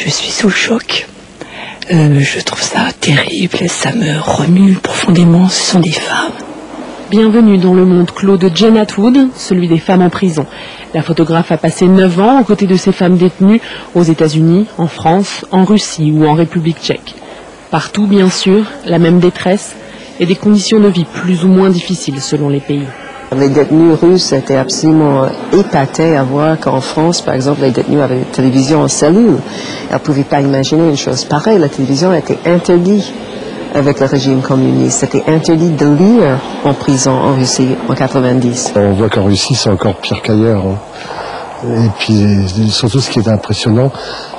Je suis sous le choc. Je trouve ça terrible, ça me remue profondément, ce sont des femmes. Bienvenue dans le monde clos de Jane Atwood, celui des femmes en prison. La photographe a passé 9 ans aux côtés de ces femmes détenues aux États-Unis, en France, en Russie ou en République tchèque. Partout, bien sûr, la même détresse et des conditions de vie plus ou moins difficiles selon les pays. Les détenus russes étaient absolument épatés à voir qu'en France, par exemple, les détenus avaient une télévision en cellule. Elles ne pouvaient pas imaginer une chose pareille. La télévision était interdite avec le régime communiste. C'était interdit de lire en prison en Russie en 90. On voit qu'en Russie, c'est encore pire qu'ailleurs. Et puis, surtout, ce qui est impressionnant,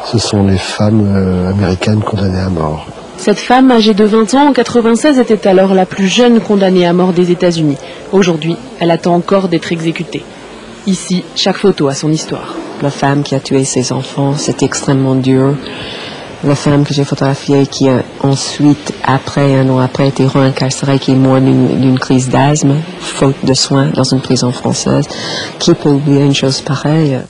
ce sont les femmes américaines condamnées à mort. Cette femme, âgée de 20 ans, en 1996, était alors la plus jeune condamnée à mort des États-Unis. Aujourd'hui, elle attend encore d'être exécutée. Ici, chaque photo a son histoire. La femme qui a tué ses enfants, c'était extrêmement dur. La femme que j'ai photographiée qui a ensuite, un an après, été réincarcérée, qui est morte d'une crise d'asthme, faute de soins dans une prison française. Qui peut oublier une chose pareille?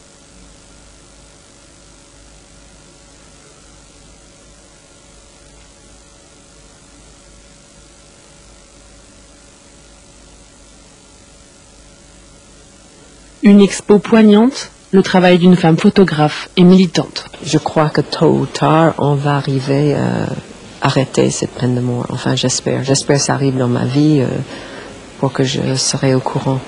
Une expo poignante, le travail d'une femme photographe et militante. Je crois que tôt ou tard, on va arriver à arrêter cette peine de mort. Enfin, j'espère. J'espère que ça arrive dans ma vie pour que je serai au courant.